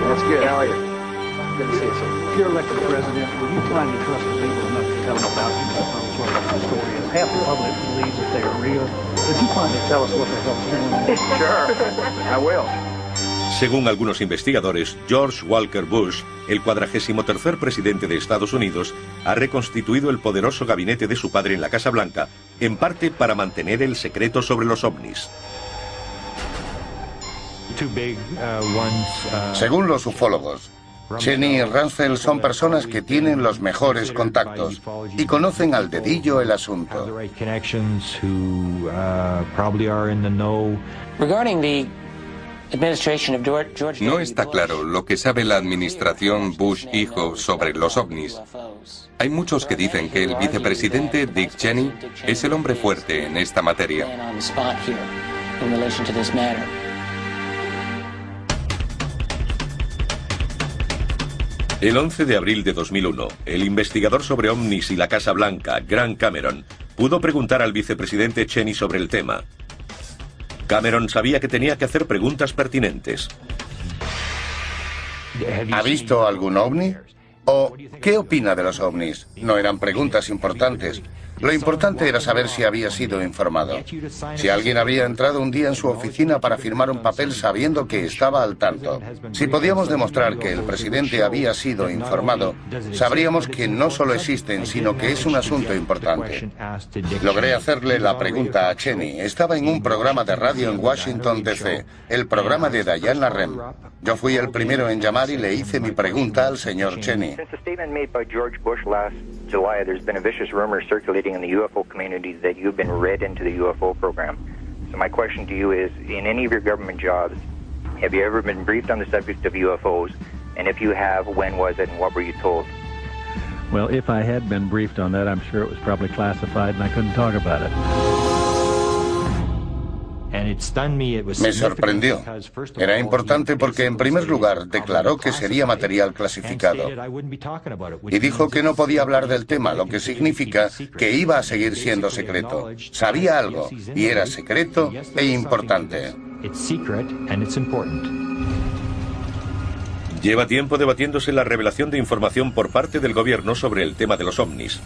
That's good. How are you? Good to see you, sir. If you're elected president, will you find you trust the people enough to tell them about what the story is? Half the public believes that they are real. If you find to tell us what the hell's going on. Sure, I will. Según algunos investigadores, George Walker Bush, el 43º presidente de Estados Unidos, ha reconstituido el poderoso gabinete de su padre en la Casa Blanca, en parte para mantener el secreto sobre los ovnis. Según los ufólogos, Cheney y Rumsfeld son personas que tienen los mejores contactos y conocen al dedillo el asunto. No está claro lo que sabe la administración Bush hijo sobre los ovnis. Hay muchos que dicen que el vicepresidente Dick Cheney es el hombre fuerte en esta materia. El 11 de abril de 2001, el investigador sobre ovnis y la Casa Blanca, Grant Cameron, pudo preguntar al vicepresidente Cheney sobre el tema. Cameron sabía que tenía que hacer preguntas pertinentes. ¿Ha visto algún ovni? ¿O qué opina de los ovnis? No eran preguntas importantes. Lo importante era saber si había sido informado. Si alguien había entrado un día en su oficina para firmar un papel sabiendo que estaba al tanto. Si podíamos demostrar que el presidente había sido informado, sabríamos que no solo existen, sino que es un asunto importante. Logré hacerle la pregunta a Cheney. Estaba en un programa de radio en Washington, D.C., el programa de Diana Rem. Yo fui el primero en llamar y le hice mi pregunta al señor Cheney. July, there's been a vicious rumor circulating in the UFO community that you've been read into the UFO program. So my question to you is, in any of your government jobs, have you ever been briefed on the subject of UFOs? And if you have, when was it and what were you told? Well, if I had been briefed on that, I'm sure it was probably classified and I couldn't talk about it. Me sorprendió. Era importante porque, en primer lugar, declaró que sería material clasificado y dijo que no podía hablar del tema, lo que significa que iba a seguir siendo secreto. Sabía algo y era secreto e importante. Lleva tiempo debatiéndose la revelación de información por parte del gobierno sobre el tema de los ovnis.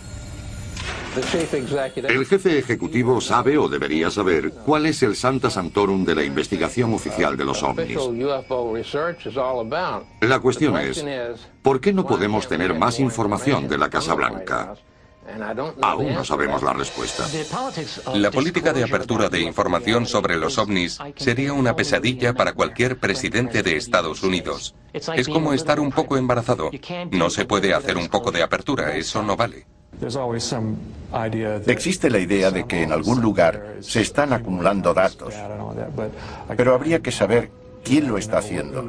El jefe ejecutivo sabe o debería saber cuál es el Santa Santorum de la investigación oficial de los ovnis. La cuestión es, ¿por qué no podemos tener más información de la Casa Blanca? Aún no sabemos la respuesta. La política de apertura de información sobre los ovnis sería una pesadilla para cualquier presidente de Estados Unidos. Es como estar un poco embarazado. No se puede hacer un poco de apertura, eso no vale. Existe la idea de que en algún lugar se están acumulando datos, pero habría que saber quién lo está haciendo.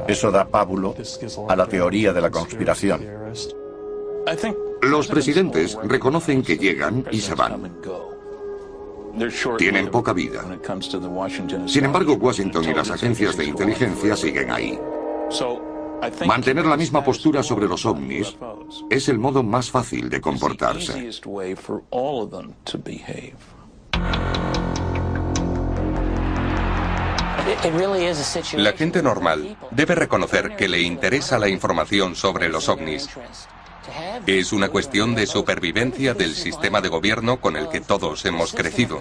Eso da pábulo a la teoría de la conspiración. Los presidentes reconocen que llegan y se van. Tienen poca vida. Sin embargo, Washington y las agencias de inteligencia siguen ahí. Mantener la misma postura sobre los ovnis es el modo más fácil de comportarse. La gente normal debe reconocer que le interesa la información sobre los ovnis. Es una cuestión de supervivencia del sistema de gobierno con el que todos hemos crecido.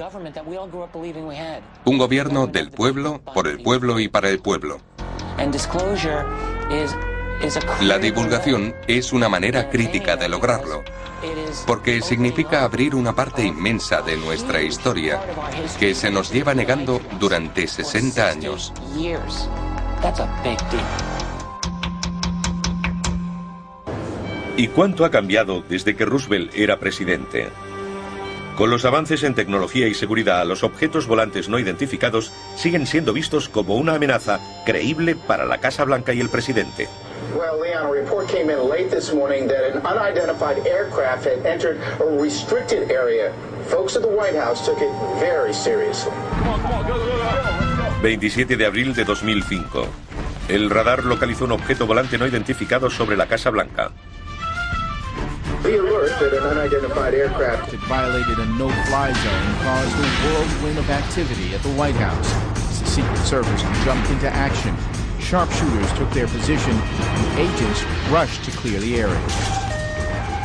Un gobierno del pueblo, por el pueblo y para el pueblo. La divulgación es una manera crítica de lograrlo, porque significa abrir una parte inmensa de nuestra historia que se nos lleva negando durante 60 años. ¿Y cuánto ha cambiado desde que Roosevelt era presidente? Con los avances en tecnología y seguridad, los objetos volantes no identificados siguen siendo vistos como una amenaza creíble para la Casa Blanca y el presidente. Well, Leon, a report came in late this morning that an unidentified aircraft had entered a restricted area. Folks at the White House took it very seriously. 27 de abril de 2005. El radar localizó un objeto volante no identificado sobre la Casa Blanca. The alert that an unidentified aircraft had violated a no-fly zone caused a whirlwind of activity at the White House. As the Secret Service jumped into action, sharpshooters took their position and agents rushed to clear the area.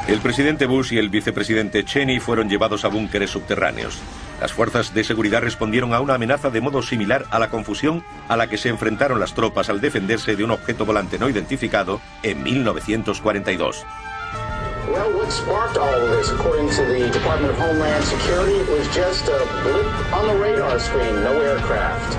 El presidente Bush y el vicepresidente Cheney fueron llevados a búnkeres subterráneos. Las fuerzas de seguridad respondieron a una amenaza de modo similar a la confusión a la que se enfrentaron las tropas al defenderse de un objeto volante no identificado en 1942. Well, what sparked all of this, according to the Department of Homeland Security, was just a blip on the radar screen, no aircraft.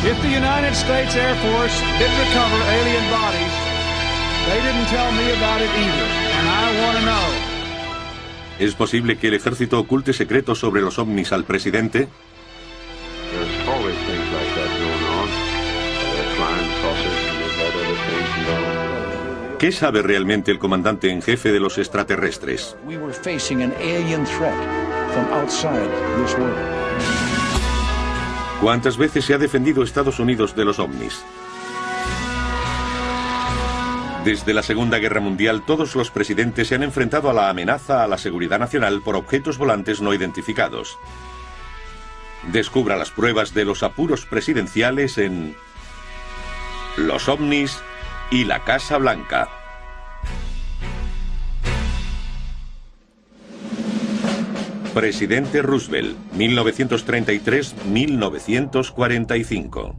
If the United States Air Force did recover alien bodies, they didn't tell me about it either, and I want to know. ¿Es posible que el ejército oculte secretos sobre los ovnis al presidente? There's always things like that going on. Flying saucers, and they've had other things involved. ¿Qué sabe realmente el comandante en jefe de los extraterrestres? We were facing an alien threat from outside this world. ¿Cuántas veces se ha defendido Estados Unidos de los ovnis? Desde la Segunda Guerra Mundial, todos los presidentes se han enfrentado a la amenaza a la seguridad nacional por objetos volantes no identificados. Descubra las pruebas de los apuros presidenciales en Los ovnis y la Casa Blanca. Presidente Roosevelt, 1933-1945.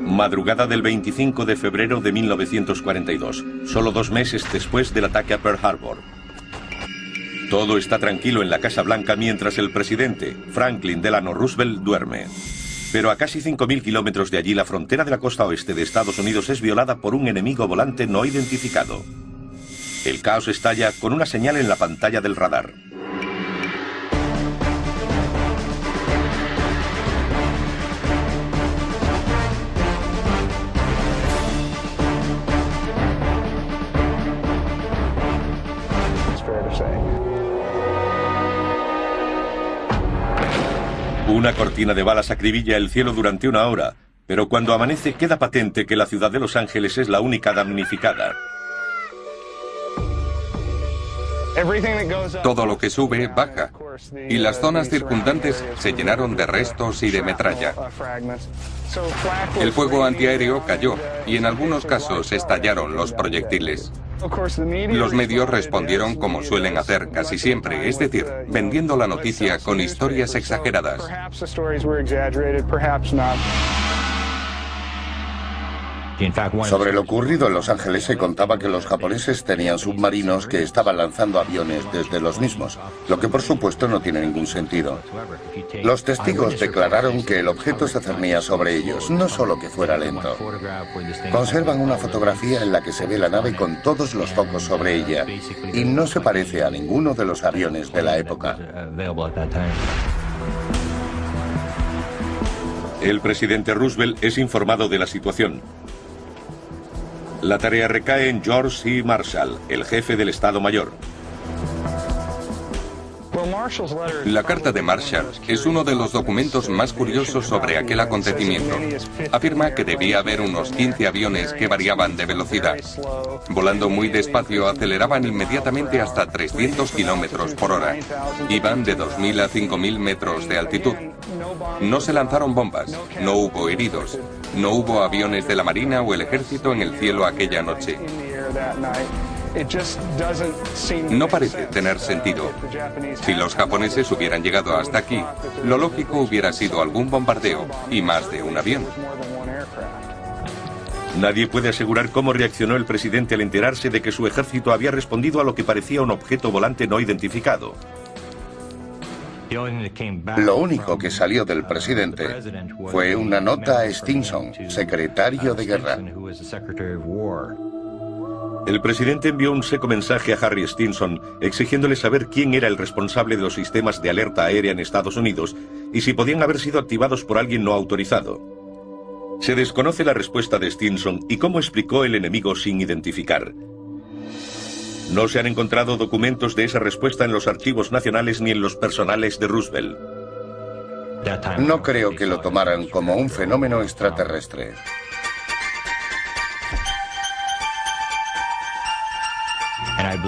Madrugada del 25 de febrero de 1942, solo 2 meses después del ataque a Pearl Harbor. Todo está tranquilo en la Casa Blanca mientras el presidente, Franklin Delano Roosevelt, duerme. Pero a casi 5.000 kilómetros de allí, la frontera de la costa oeste de Estados Unidos es violada por un enemigo volante no identificado. El caos estalla con una señal en la pantalla del radar. Una cortina de balas acribilla el cielo durante 1 hora, pero cuando amanece queda patente que la ciudad de Los Ángeles es la única damnificada. Todo lo que sube, baja, y las zonas circundantes se llenaron de restos y de metralla. El fuego antiaéreo cayó, y en algunos casos estallaron los proyectiles. Los medios respondieron como suelen hacer casi siempre, es decir, vendiendo la noticia con historias exageradas. Sobre lo ocurrido en Los Ángeles se contaba que los japoneses tenían submarinos que estaban lanzando aviones desde los mismos, lo que por supuesto no tiene ningún sentido. Los testigos declararon que el objeto se cernía sobre ellos, no solo que fuera lento. Conservan una fotografía en la que se ve la nave con todos los focos sobre ella, y no se parece a ninguno de los aviones de la época. El presidente Roosevelt es informado de la situación. La tarea recae en George C. Marshall, el jefe del Estado Mayor. La carta de Marshall es uno de los documentos más curiosos sobre aquel acontecimiento. Afirma que debía haber unos 15 aviones que variaban de velocidad. Volando muy despacio, aceleraban inmediatamente hasta 300 kilómetros por hora. Iban de 2.000 a 5.000 metros de altitud. No se lanzaron bombas, no hubo heridos, no hubo aviones de la Marina o el Ejército en el cielo aquella noche. No parece tener sentido. Si los japoneses hubieran llegado hasta aquí, lo lógico hubiera sido algún bombardeo y más de un avión. Nadie puede asegurar cómo reaccionó el presidente al enterarse de que su ejército había respondido a lo que parecía un objeto volante no identificado. Lo único que salió del presidente fue una nota a Stinson, secretario de guerra. El presidente envió un seco mensaje a Harry Stinson exigiéndole saber quién era el responsable de los sistemas de alerta aérea en Estados Unidos y si podían haber sido activados por alguien no autorizado. Se desconoce la respuesta de Stinson y cómo explicó el enemigo sin identificar. No se han encontrado documentos de esa respuesta en los archivos nacionales ni en los personales de Roosevelt. No creo que lo tomaran como un fenómeno extraterrestre.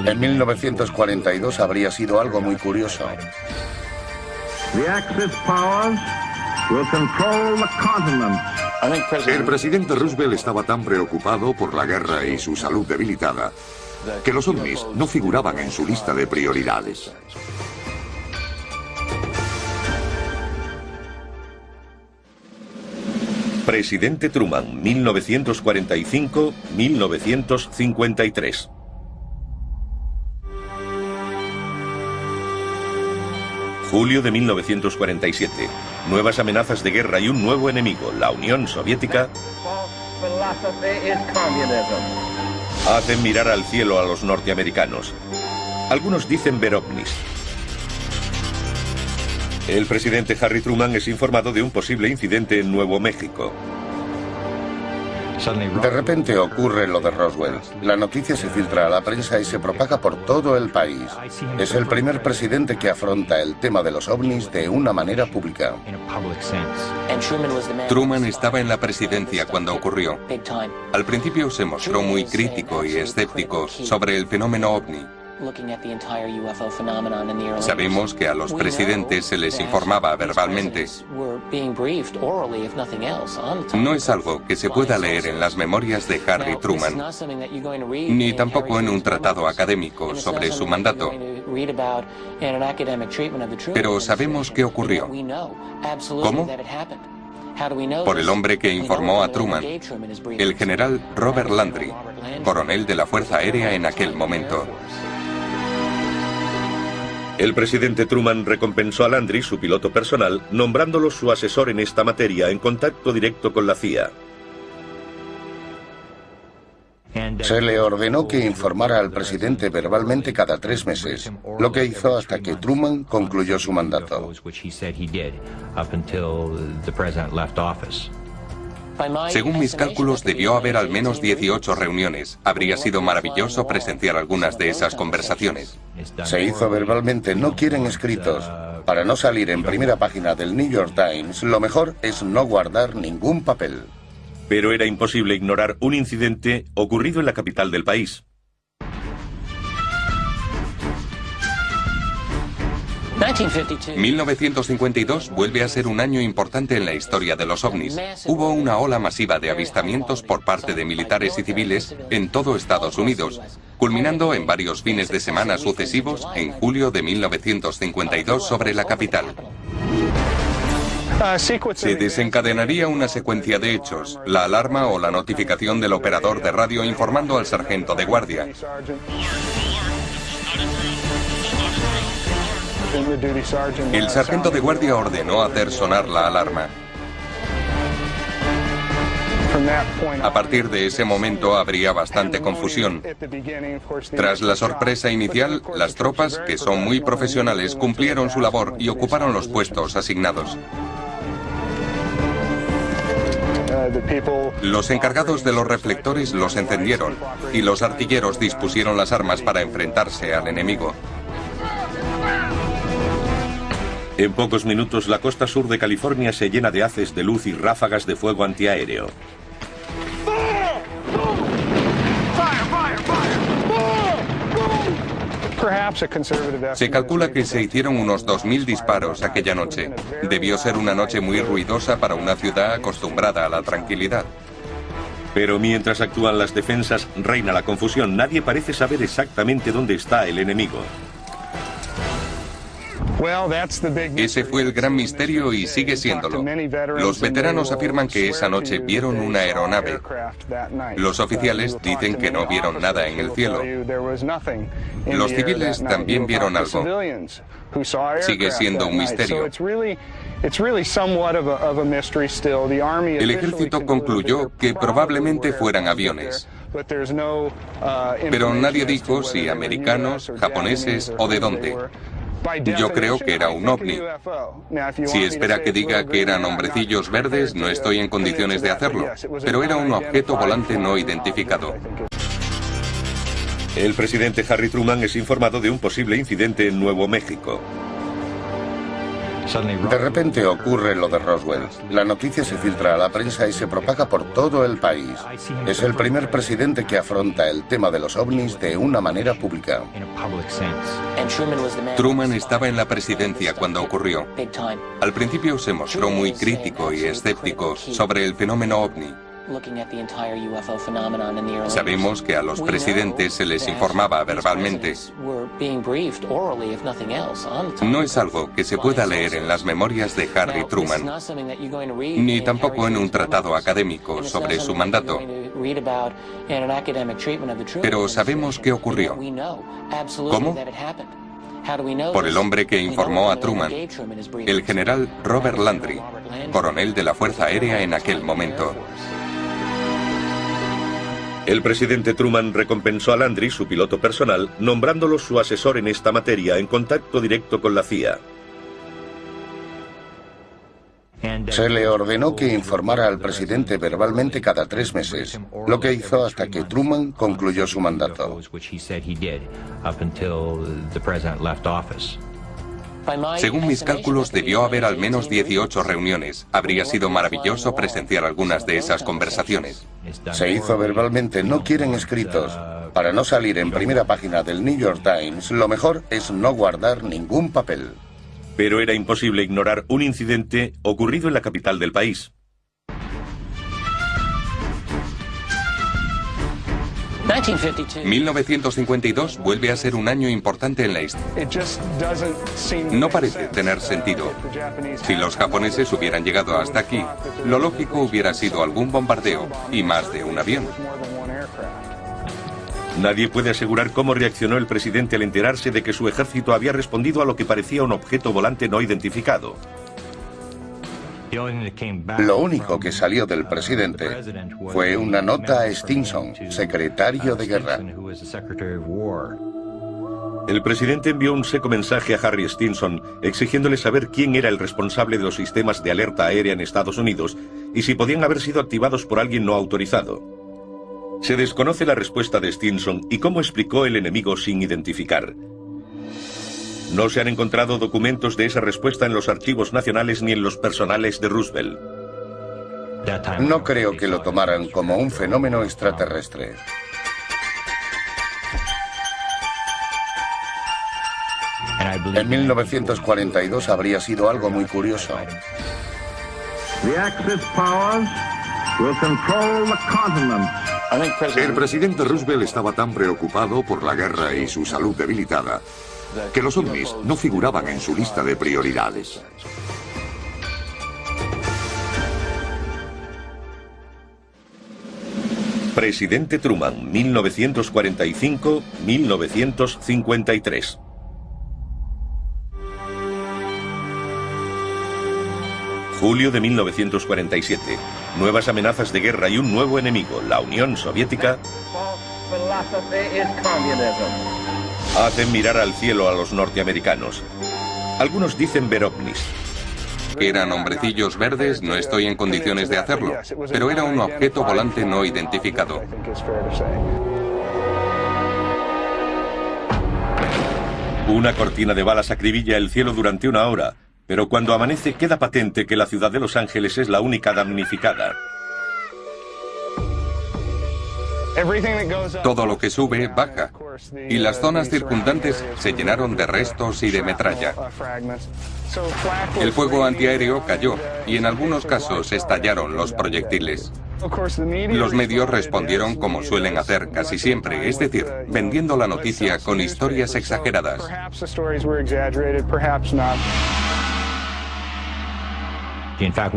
En 1942 habría sido algo muy curioso. El presidente Roosevelt estaba tan preocupado por la guerra y su salud debilitada que los ovnis no figuraban en su lista de prioridades. Presidente Truman, 1945-1953. Julio de 1947. Nuevas amenazas de guerra y un nuevo enemigo, la Unión Soviética, hacen mirar al cielo a los norteamericanos. Algunos dicen ver ovnis. El presidente Harry Truman es informado de un posible incidente en Nuevo México. De repente ocurre lo de Roswell. La noticia se filtra a la prensa y se propaga por todo el país. Es el primer presidente que afronta el tema de los ovnis de una manera pública. Truman estaba en la presidencia cuando ocurrió. Al principio se mostró muy crítico y escéptico sobre el fenómeno ovni. Sabemos que a los presidentes se les informaba verbalmente. No es algo que se pueda leer en las memorias de Harry Truman, ni tampoco en un tratado académico sobre su mandato. Pero sabemos qué ocurrió. ¿Cómo? Por el hombre que informó a Truman, el general Robert Landry, coronel de la Fuerza Aérea en aquel momento. El presidente Truman recompensó a Landry, su piloto personal, nombrándolo su asesor en esta materia, en contacto directo con la CIA. Se le ordenó que informara al presidente verbalmente cada 3 meses, lo que hizo hasta que Truman concluyó su mandato. Según mis cálculos, debió haber al menos 18 reuniones. Habría sido maravilloso presenciar algunas de esas conversaciones. Se hizo verbalmente, no quieren escritos. Para no salir en primera página del New York Times, lo mejor es no guardar ningún papel. Pero era imposible ignorar un incidente ocurrido en la capital del país. En 1952 vuelve a ser un año importante en la historia de los ovnis. Hubo una ola masiva de avistamientos por parte de militares y civiles en todo Estados Unidos, culminando en varios fines de semana sucesivos en julio de 1952 sobre la capital. Se desencadenaría una secuencia de hechos, la alarma o la notificación del operador de radio informando al sargento de guardia. El sargento de guardia ordenó hacer sonar la alarma. A partir de ese momento habría bastante confusión. Tras la sorpresa inicial, las tropas, que son muy profesionales, cumplieron su labor y ocuparon los puestos asignados. Los encargados de los reflectores los encendieron y los artilleros dispusieron las armas para enfrentarse al enemigo. En pocos minutos, la costa sur de California se llena de haces de luz y ráfagas de fuego antiaéreo. Se calcula que se hicieron unos 2000 disparos aquella noche. Debió ser una noche muy ruidosa para una ciudad acostumbrada a la tranquilidad. Pero mientras actúan las defensas, reina la confusión. Nadie parece saber exactamente dónde está el enemigo. Ese fue el gran misterio y sigue siéndolo. Los veteranos afirman que esa noche vieron una aeronave. Los oficiales dicen que no vieron nada en el cielo. Los civiles también vieron algo. Sigue siendo un misterio. El ejército concluyó que probablemente fueran aviones. Pero nadie dijo si americanos, japoneses o de dónde. Yo creo que era un ovni. Si espera que diga que eran hombrecillos verdes, no estoy en condiciones de hacerlo. Pero era un objeto volante no identificado. El presidente Harry Truman es informado de un posible incidente en Nuevo México. De repente ocurre lo de Roswell. La noticia se filtra a la prensa y se propaga por todo el país. Es el primer presidente que afronta el tema de los ovnis de una manera pública. Truman estaba en la presidencia cuando ocurrió. Al principio se mostró muy crítico y escéptico sobre el fenómeno ovni. Sabemos que a los presidentes se les informaba verbalmente. No es algo que se pueda leer en las memorias de Harry Truman, ni tampoco en un tratado académico sobre su mandato. Pero sabemos qué ocurrió. ¿Cómo? Por el hombre que informó a Truman, el general Robert Landry, coronel de la Fuerza Aérea en aquel momento. El presidente Truman recompensó a Landry, su piloto personal, nombrándolo su asesor en esta materia, en contacto directo con la CIA. Se le ordenó que informara al presidente verbalmente cada 3 meses, lo que hizo hasta que Truman concluyó su mandato. Según mis cálculos, debió haber al menos 18 reuniones. Habría sido maravilloso presenciar algunas de esas conversaciones. Se hizo verbalmente, no quieren escritos. Para no salir en primera página del New York Times, lo mejor es no guardar ningún papel. Pero era imposible ignorar un incidente ocurrido en la capital del país. ...1952 vuelve a ser un año importante en la historia. No parece tener sentido. Si los japoneses hubieran llegado hasta aquí, lo lógico hubiera sido algún bombardeo y más de un avión. Nadie puede asegurar cómo reaccionó el presidente al enterarse de que su ejército había respondido a lo que parecía un objeto volante no identificado. Lo único que salió del presidente fue una nota a Stinson, secretario de guerra. El presidente envió un seco mensaje a Harry Stinson exigiéndole saber quién era el responsable de los sistemas de alerta aérea en Estados Unidos y si podían haber sido activados por alguien no autorizado. Se desconoce la respuesta de Stinson y cómo explicó el enemigo sin identificar. No se han encontrado documentos de esa respuesta en los archivos nacionales ni en los personales de Roosevelt. No creo que lo tomaran como un fenómeno extraterrestre. En 1942 habría sido algo muy curioso. El presidente Roosevelt estaba tan preocupado por la guerra y su salud debilitada que los ovnis no figuraban en su lista de prioridades. Presidente Truman, 1945-1953. Julio de 1947. Nuevas amenazas de guerra y un nuevo enemigo, la Unión Soviética, hacen mirar al cielo a los norteamericanos. Algunos dicen ver ovnis. Eran hombrecillos verdes, no estoy en condiciones de hacerlo, pero era un objeto volante no identificado. Una cortina de balas acribilla el cielo durante una hora, pero cuando amanece queda patente que la ciudad de Los Ángeles es la única damnificada. Todo lo que sube, baja, y las zonas circundantes se llenaron de restos y de metralla. El fuego antiaéreo cayó, y en algunos casos estallaron los proyectiles. Los medios respondieron como suelen hacer casi siempre, es decir, vendiendo la noticia con historias exageradas.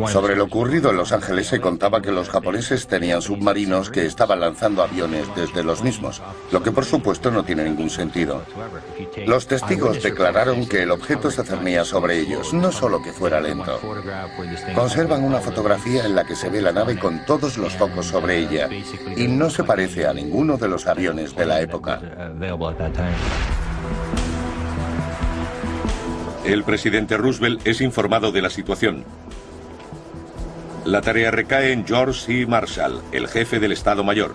Sobre lo ocurrido en Los Ángeles se contaba que los japoneses tenían submarinos que estaban lanzando aviones desde los mismos, lo que por supuesto no tiene ningún sentido. Los testigos declararon que el objeto se cernía sobre ellos, no solo que fuera lento. Conservan una fotografía en la que se ve la nave con todos los focos sobre ella, y no se parece a ninguno de los aviones de la época. El presidente Roosevelt es informado de la situación. La tarea recae en George C. Marshall, el jefe del Estado Mayor.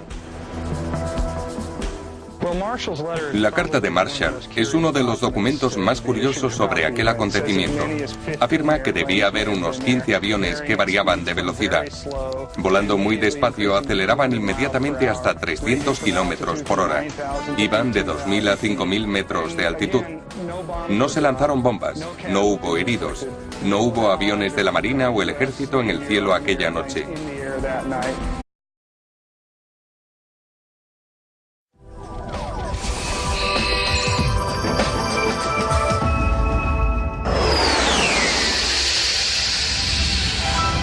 La carta de Marshall es uno de los documentos más curiosos sobre aquel acontecimiento. Afirma que debía haber unos 15 aviones que variaban de velocidad. Volando muy despacio, aceleraban inmediatamente hasta 300 kilómetros por hora. Iban de 2.000 a 5.000 metros de altitud. No se lanzaron bombas, no hubo heridos, no hubo aviones de la Marina o el Ejército en el cielo aquella noche.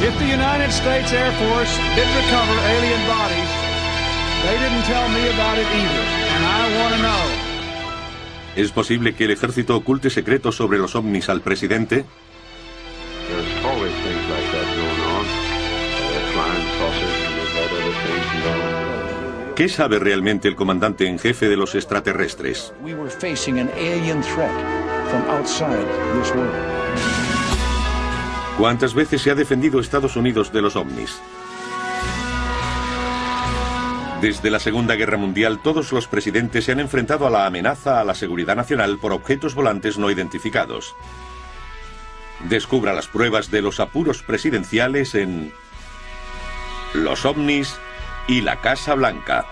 If the United States Air Force did recover alien bodies, they didn't tell me about it either, and I want to know. ¿Es posible que el ejército oculte secretos sobre los ovnis al presidente? ¿Qué sabe realmente el comandante en jefe de los extraterrestres? We were facing an alien threat from outside this world. ¿Cuántas veces se ha defendido Estados Unidos de los ovnis? Desde la Segunda Guerra Mundial, todos los presidentes se han enfrentado a la amenaza a la seguridad nacional por objetos volantes no identificados. Descubra las pruebas de los apuros presidenciales en Los ovnis y la Casa Blanca.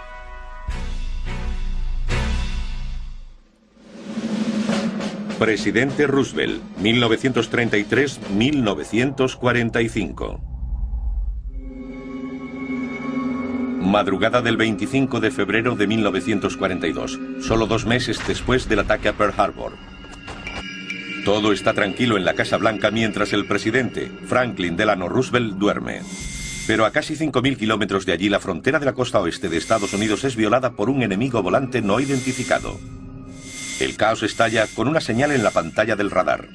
Presidente Roosevelt, 1933-1945. Madrugada del 25 de febrero de 1942, solo 2 meses después del ataque a Pearl Harbor. Todo está tranquilo en la Casa Blanca mientras el presidente, Franklin Delano Roosevelt, duerme. Pero a casi 5.000 kilómetros de allí, la frontera de la costa oeste de Estados Unidos es violada por un enemigo volante no identificado. El caos estalla con una señal en la pantalla del radar.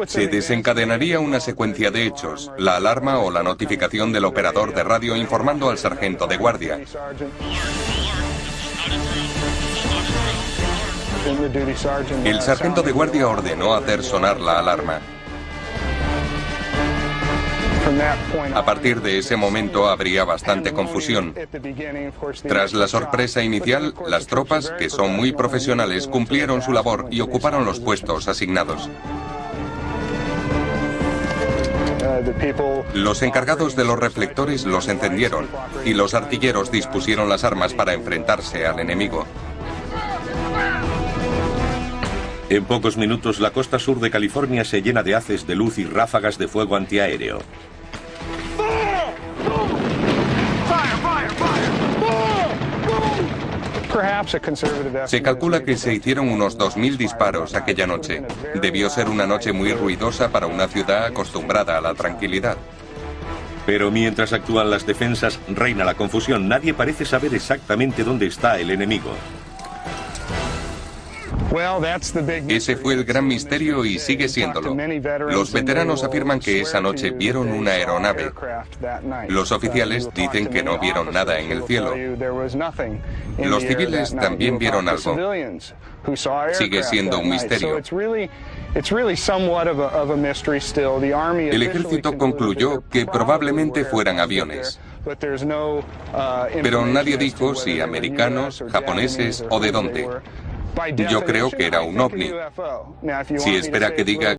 Se desencadenaría una secuencia de hechos, la alarma o la notificación del operador de radio informando al sargento de guardia. El sargento de guardia ordenó hacer sonar la alarma. A partir de ese momento habría bastante confusión. Tras la sorpresa inicial, las tropas, que son muy profesionales, cumplieron su labor y ocuparon los puestos asignados. Los encargados de los reflectores los encendieron y los artilleros dispusieron las armas para enfrentarse al enemigo. En pocos minutos, la costa sur de California se llena de haces de luz y ráfagas de fuego antiaéreo. Se calcula que se hicieron unos 2.000 disparos aquella noche. Debió ser una noche muy ruidosa para una ciudad acostumbrada a la tranquilidad. Pero mientras actúan las defensas, reina la confusión. Nadie parece saber exactamente dónde está el enemigo. Ese fue el gran misterio y sigue siéndolo. Los veteranos afirman que esa noche vieron una aeronave. Los oficiales dicen que no vieron nada en el cielo. Los civiles también vieron algo. Sigue siendo un misterio. El ejército concluyó que probablemente fueran aviones. Pero nadie dijo si americanos, japoneses o de dónde. Yo creo que era un ovni. Si espera que diga